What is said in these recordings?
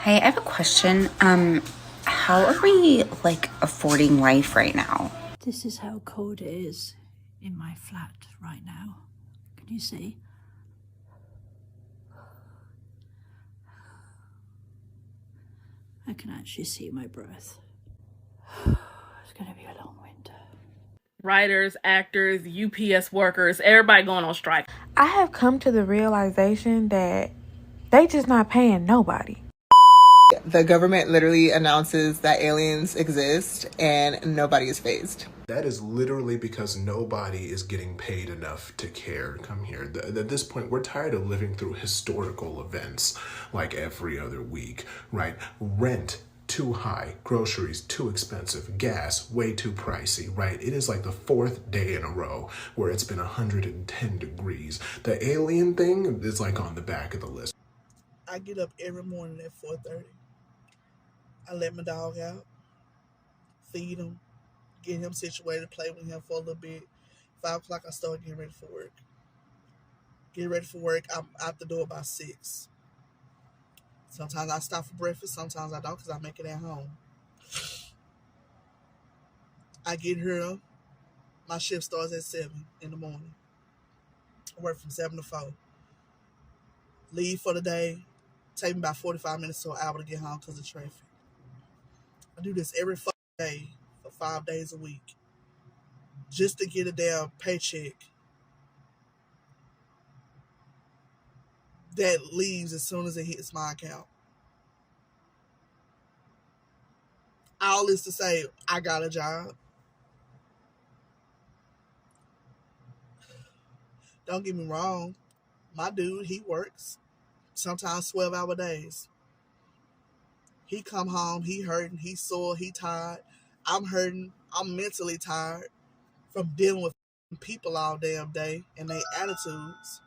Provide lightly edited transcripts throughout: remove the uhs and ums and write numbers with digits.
Hey, I have a question. How are we, affording life right now? This is how cold it is in my flat right now. Can you see? I can actually see my breath. It's gonna be a long winter. Writers, actors, UPS workers, everybody going on strike. I have come to the realization that they just not paying nobody. The government literally announces that aliens exist and nobody is phased. That is literally because nobody is getting paid enough to care. Come here. At this point, we're tired of living through historical events like every other week, right? Rent too high, groceries too expensive, gas way too pricey, right? It is like the fourth day in a row where it's been 110 degrees. The alien thing is like on the back of the list. I get up every morning at 4:30. I let my dog out, feed him, get him situated, play with him for a little bit. 5 o'clock, I start getting ready for work. Get ready for work, I'm out the door by 6. Sometimes I stop for breakfast, sometimes I don't because I make it at home. I get here, my shift starts at 7 in the morning. I work from 7 to 4. Leave for the day, take me about 45 minutes to an hour to get home because of traffic. I do this every day for 5 days a week just to get a damn paycheck that leaves as soon as it hits my account. All this to say, I got a job. Don't get me wrong. My dude, he works sometimes 12-hour days. He come home, he hurting, he sore, he tired. I'm hurting, I'm mentally tired from dealing with people all damn day and their attitudes.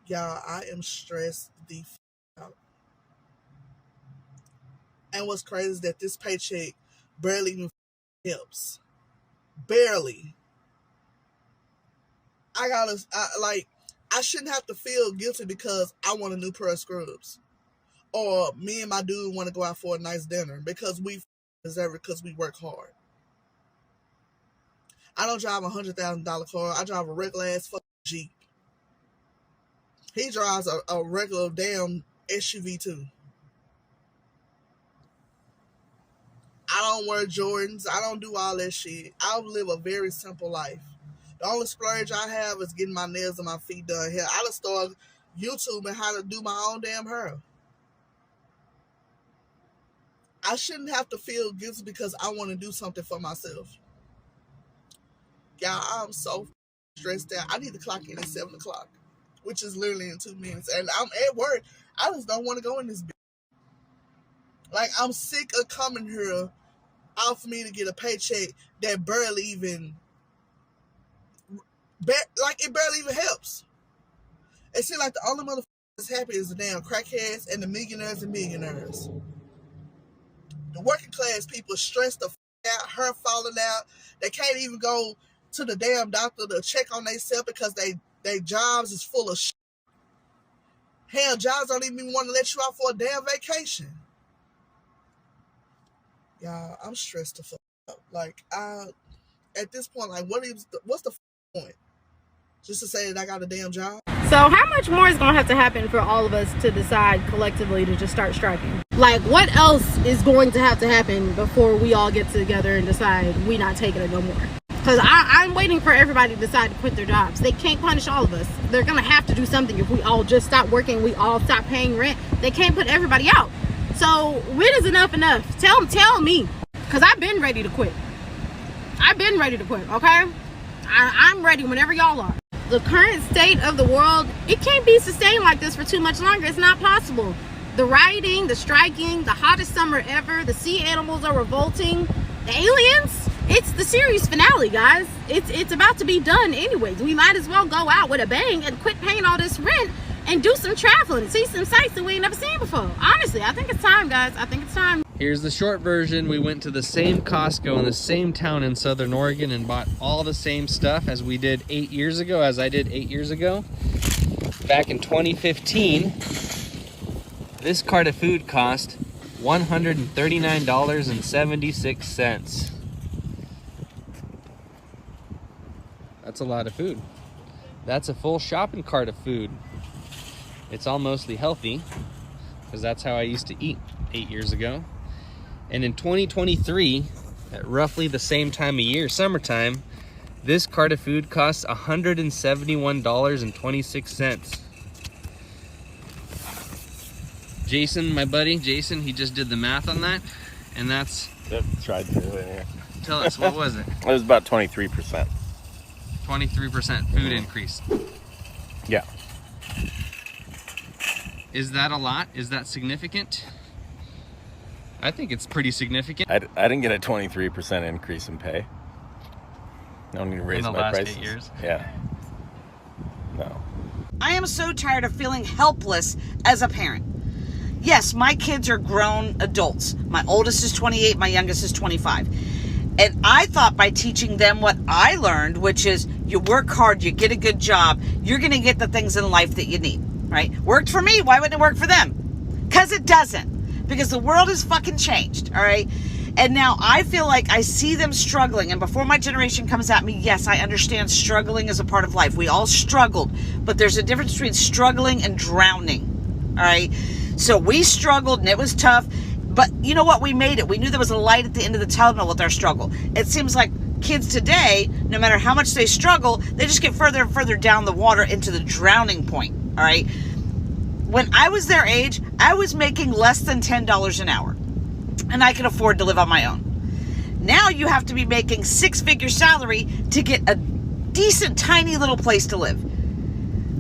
Y'all, I am stressed the out. And what's crazy is that this paycheck barely even helps. Barely. I shouldn't have to feel guilty because I want a new pair of scrubs. Or me and my dude want to go out for a nice dinner because we deserve it because we work hard. I don't drive a $100,000 car. I drive a regular ass fucking Jeep. He drives a regular damn SUV too. I don't wear Jordans. I don't do all that shit. I live a very simple life. The only splurge I have is getting my nails and my feet done here. I just started YouTubing how to do my own damn hair. I shouldn't have to feel guilty because I want to do something for myself. Y'all, I'm so stressed out. I need to clock in at 7 o'clock, which is literally in 2 minutes. And I'm at work. I just don't want to go in this bitch. Like, I'm sick of coming here out for me to get a paycheck that barely even, it barely even helps. It seems like the only motherfuckers that's happy is the damn crackheads and the millionaires and millionaires. The working class people stressed the out, her falling out. They can't even go to the damn doctor to check on themselves because they jobs is full of shit. Hell, jobs don't even want to let you out for a damn vacation. Y'all, I'm stressed the fuck out. Like, at this point, like, what's the point? Just to say that I got a damn job? So how much more is going to have to happen for all of us to decide collectively to just start striking? Like, what else is going to have to happen before we all get together and decide we not taking it no more? Because I'm waiting for everybody to decide to quit their jobs. They can't punish all of us. They're going to have to do something. If we all just stop working, we all stop paying rent, they can't put everybody out. So when is enough? Tell me. Because I've been ready to quit. Okay? I'm ready whenever y'all are. The current state of the world, it can't be sustained like this for too much longer. It's not possible. The rioting, the striking, the hottest summer ever, the sea animals are revolting, the aliens, it's the series finale, guys. It's about to be done anyways. We might as well go out with a bang and quit paying all this rent and do some traveling, see some sights that we ain't never seen before. Honestly, I think it's time, guys. I think it's time. Here's the short version. We went to the same Costco in the same town in Southern Oregon and bought all the same stuff as we did 8 years ago, as I did 8 years ago. Back in 2015, This cart of food cost $139.76. That's a lot of food. That's a full shopping cart of food. It's all mostly healthy, because that's how I used to eat 8 years ago. And in 2023, at roughly the same time of year, summertime, this cart of food costs $171.26. Jason, my buddy, Jason, he just did the math on that, and that's... Yep, tried to do it here. Tell us, what was it? It was about 23%. 23% food increase. Yeah. Is that a lot? Is that significant? I think it's pretty significant. I didn't get a 23% increase in pay. I don't need to raise my prices. In the last 8 years? Yeah. No. I am so tired of feeling helpless as a parent. Yes, my kids are grown adults. My oldest is 28, my youngest is 25. And I thought by teaching them what I learned, which is you work hard, you get a good job, you're going to get the things in life that you need, right? Worked for me, why wouldn't it work for them? Because it doesn't. Because the world has fucking changed, all right? And now I feel like I see them struggling. And before my generation comes at me, yes, I understand struggling is a part of life. We all struggled. But there's a difference between struggling and drowning, all right? So we struggled and it was tough. But you know what? We made it. We knew there was a light at the end of the tunnel with our struggle. It seems like kids today, no matter how much they struggle, they just get further and further down the water into the drowning point, all right? When I was their age, I was making less than $10 an hour. And I could afford to live on my own. Now you have to be making 6-figure salary to get a decent, tiny little place to live.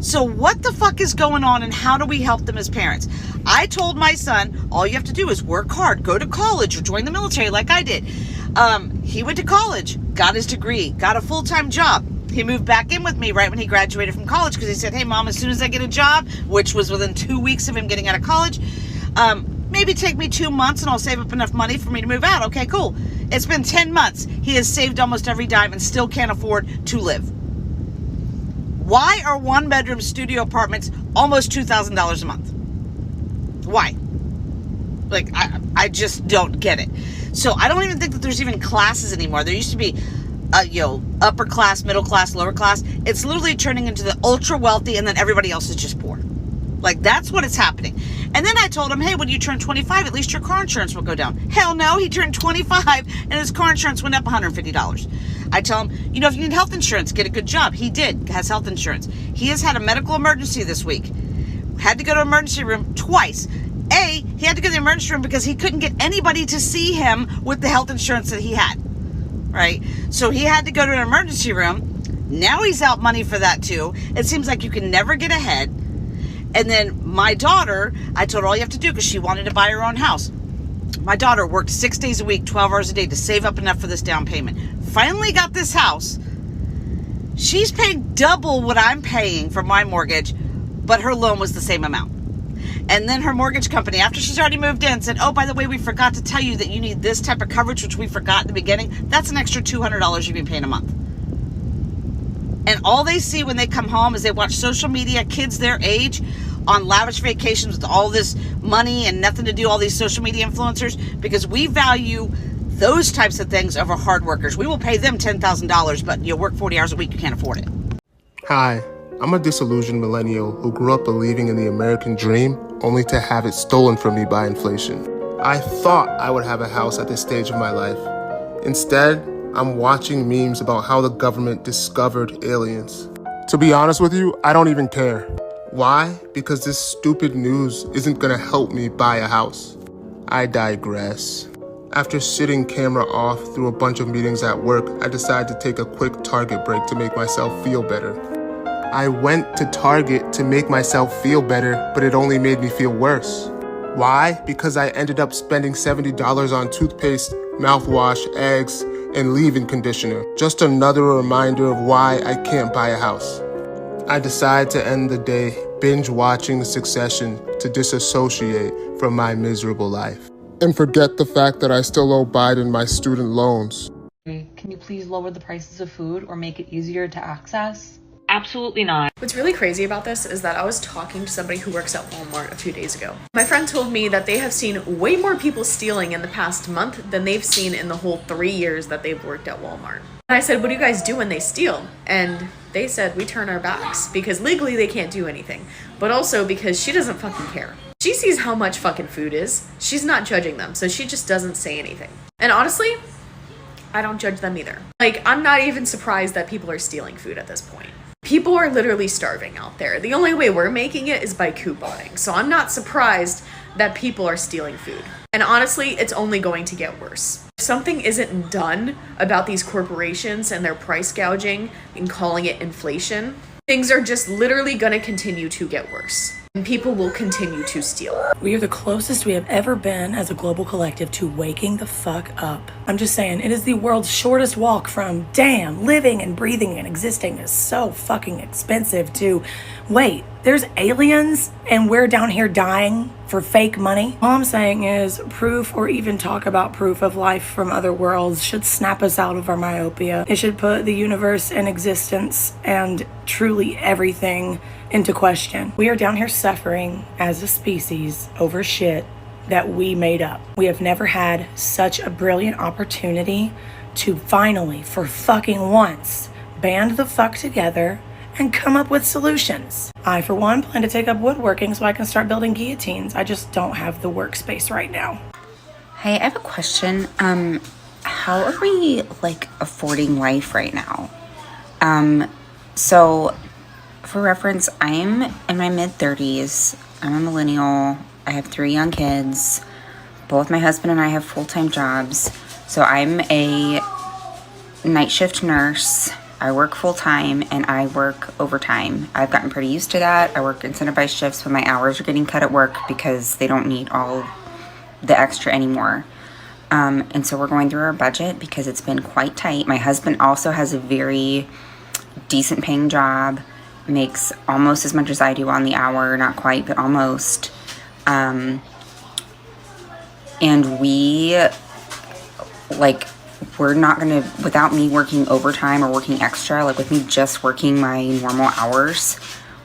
So what the fuck is going on and how do we help them as parents? I told my son, all you have to do is work hard, go to college or join the military like I did. He went to college, got his degree, got a full-time job. He moved back in with me right when he graduated from college because he said, hey, Mom, as soon as I get a job, which was within 2 weeks of him getting out of college, maybe take me 2 months and I'll save up enough money for me to move out. Okay, cool. It's been 10 months. He has saved almost every dime and still can't afford to live. Why are one-bedroom studio apartments almost $2,000 a month? Why? Like, I just don't get it. So I don't even think that there's even classes anymore. There used to be, upper class, middle class, lower class. It's literally turning into the ultra wealthy and then everybody else is just poor. Like, that's what is happening. And then I told him, hey, when you turn 25, at least your car insurance will go down. Hell no, he turned 25 and his car insurance went up $150. I tell him, if you need health insurance, get a good job. He has health insurance. He has had a medical emergency this week. Had to go to emergency room twice. He had to go to the emergency room because he couldn't get anybody to see him with the health insurance that he had. Right? So he had to go to an emergency room. Now he's out money for that too. It seems like you can never get ahead. And then my daughter, I told her all you have to do because she wanted to buy her own house. My daughter worked 6 days a week, 12 hours a day to save up enough for this down payment. Finally got this house. She's paying double what I'm paying for my mortgage, but her loan was the same amount. And then her mortgage company, after she's already moved in, said, oh, by the way, we forgot to tell you that you need this type of coverage, which we forgot in the beginning. That's an extra $200 you've been paying a month. And all they see when they come home is they watch social media, kids their age, on lavish vacations with all this money and nothing to do, all these social media influencers, because we value those types of things over hard workers. We will pay them $10,000, but you'll work 40 hours a week, you can't afford it. Hi, I'm a disillusioned millennial who grew up believing in the American dream only to have it stolen from me by inflation. I thought I would have a house at this stage of my life. Instead, I'm watching memes about how the government discovered aliens. To be honest with you, I don't even care. Why? Because this stupid news isn't gonna help me buy a house. I digress. After sitting camera off through a bunch of meetings at work, I decided to take a quick Target break to make myself feel better. I went to Target to make myself feel better, but it only made me feel worse. Why? Because I ended up spending $70 on toothpaste, mouthwash, eggs, and leave-in conditioner. Just another reminder of why I can't buy a house. I decide to end the day binge watching Succession to disassociate from my miserable life. And forget the fact that I still owe Biden my student loans. Can you please lower the prices of food or make it easier to access? Absolutely not. What's really crazy about this is that I was talking to somebody who works at Walmart a few days ago. My friend told me that they have seen way more people stealing in the past month than they've seen in the whole 3 years that they've worked at Walmart. And I said, what do you guys do when they steal? And they said, we turn our backs, because legally they can't do anything, but also because she doesn't fucking care. She sees how much fucking food is. She's not judging them, so she just doesn't say anything. And honestly, I don't judge them either. Like, I'm not even surprised that people are stealing food at this point. People are literally starving out there. The only way we're making it is by couponing. So I'm not surprised that people are stealing food. And honestly, it's only going to get worse. If something isn't done about these corporations and their price gouging and calling it inflation, things are just literally gonna continue to get worse. And people will continue to steal. We are the closest we have ever been as a global collective to waking the fuck up. I'm just saying, it is the world's shortest walk from, damn, living and breathing and existing is so fucking expensive, to, wait, there's aliens and we're down here dying for fake money? All I'm saying is proof, or even talk about proof of life from other worlds, should snap us out of our myopia. It should put the universe in existence and truly everything into question. We are down here suffering as a species over shit that we made up. We have never had such a brilliant opportunity to finally, for fucking once, band the fuck together and come up with solutions. I, for one, plan to take up woodworking so I can start building guillotines. I just don't have the workspace right now. Hey, I have a question. How are we, like, affording life right now? So, for reference, I'm in my mid-30s. I'm a millennial. I have 3 young kids. Both my husband and I have full-time jobs. So I'm a night shift nurse. I work full-time and I work overtime. I've gotten pretty used to that. I work incentivized shifts when my hours are getting cut at work because they don't need all the extra anymore. And so we're going through our budget because it's been quite tight. My husband also has a very decent paying job, makes almost as much as I do on the hour, not quite, but almost. And we're not gonna, without me working overtime or working extra, like with me just working my normal hours,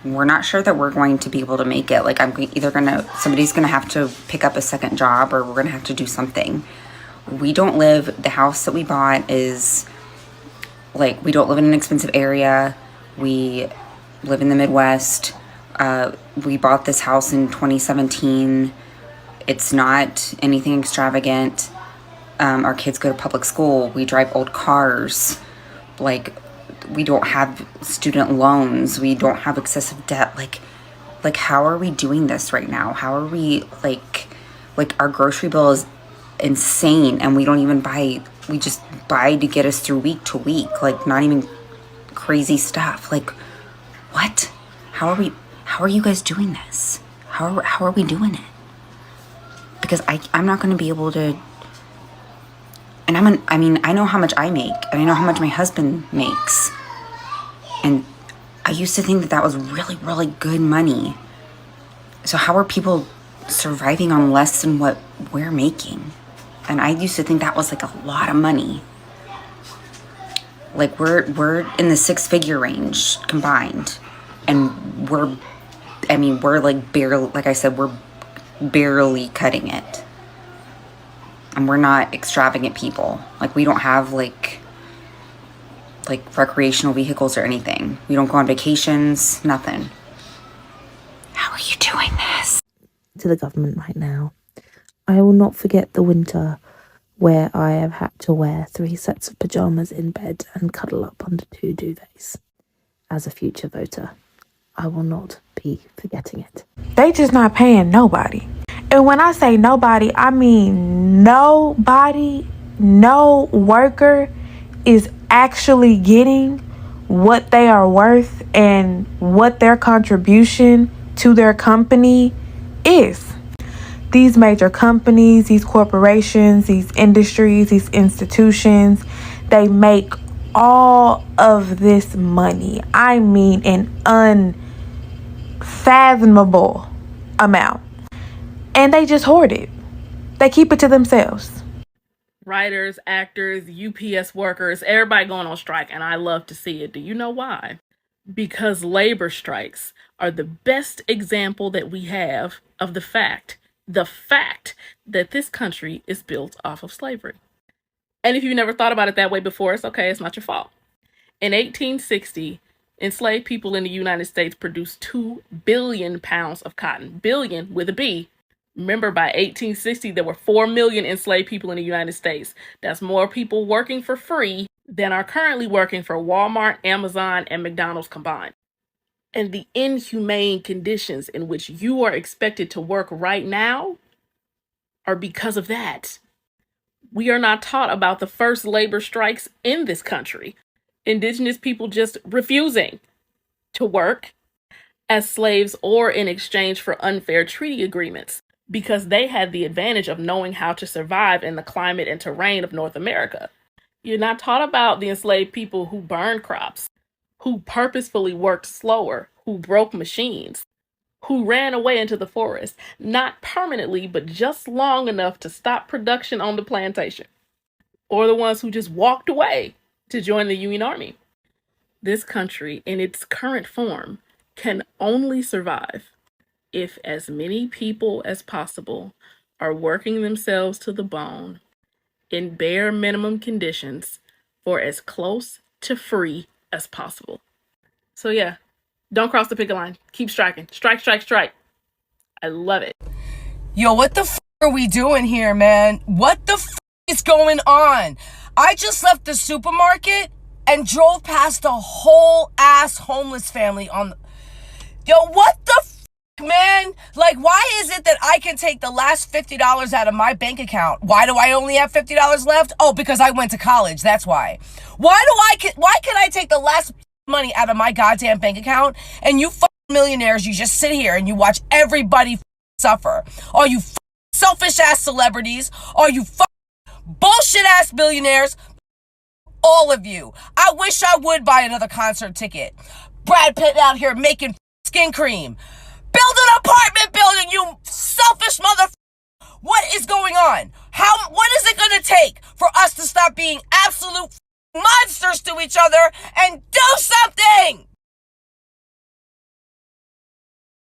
we're not sure that we're going to be able to make it. Like, somebody's gonna have to pick up a second job, or we're gonna have to do something. The house that we bought is, like, we don't live in an expensive area. We live in the Midwest. We bought this house in 2017. It's not anything extravagant. Our kids go to public school. We drive old cars. Like, we don't have student loans. We don't have excessive debt. Like how are we doing this right now? How are we, like our grocery bill is insane, and we don't even buy, we just buy to get us through week to week. Like, not even crazy stuff. Like, what? How are you guys doing this? How are we doing it? Because I'm not going to be able to. And I know how much I make, and I know how much my husband makes. And I used to think that was really, really good money. So how are people surviving on less than what we're making? And I used to think that was like a lot of money. Like, we're in the 6-figure range combined. And we're like barely, like I said, we're barely cutting it. And we're not extravagant people. Like, we don't have like recreational vehicles or anything. We don't go on vacations, nothing. How are you doing this? To the government right now, I will not forget the winter where I have had to wear 3 sets of pajamas in bed and cuddle up under 2 duvets. As a future voter, I will not be forgetting it. They just not paying nobody. And when I say nobody, I mean nobody, no worker is actually getting what they are worth and what their contribution to their company is. These major companies, these corporations, these industries, these institutions, they make all of this money. I mean, an unfathomable amount. And they just hoard it. They keep it to themselves. Writers, actors, UPS workers, everybody going on strike, and I love to see it. Do you know why? because labor strikes are the best example that we have of the fact that this country is built off of slavery. And if you never thought about it that way before, it's okay, it's not your fault. In 1860, enslaved people in the United States produced 2 billion pounds of cotton. Billion with a B. Remember, by 1860, there were 4 million enslaved people in the United States. That's more people working for free than are currently working for Walmart, Amazon, and McDonald's combined. And the inhumane conditions in which you are expected to work right now are because of that. We are not taught about the first labor strikes in this country. Indigenous people just refusing to work as slaves or in exchange for unfair treaty agreements because they had the advantage of knowing how to survive in the climate and terrain of North America. You're not taught about the enslaved people who burned crops, who purposefully worked slower, who broke machines, who ran away into the forest, not permanently, but just long enough to stop production on the plantation, or the ones who just walked away to join the Union Army. This country, in its current form, can only survive if as many people as possible are working themselves to the bone in bare minimum conditions for as close to free as possible. So yeah, don't cross the picket line. Keep striking. Strike, strike, strike. I love it. Yo, what the f*** are we doing here, man? What the f*** is going on? I just left the supermarket and drove past a whole ass homeless family on the... Yo, what the f***, man? Like, why is it that I can take the last $50 out of my bank account? Why do I only have $50 left? Oh, because I went to college, that's why. Why can I take the last money out of my goddamn bank account and you millionaires, you just sit here and you watch everybody suffer? All you selfish ass celebrities, all you bullshit ass billionaires, all of you. I wish I would buy another concert ticket. Brad Pitt out here making skin cream. Build an apartment building, you selfish mother. What is going on? What is it gonna take for us to stop being absolute monsters to each other and do something?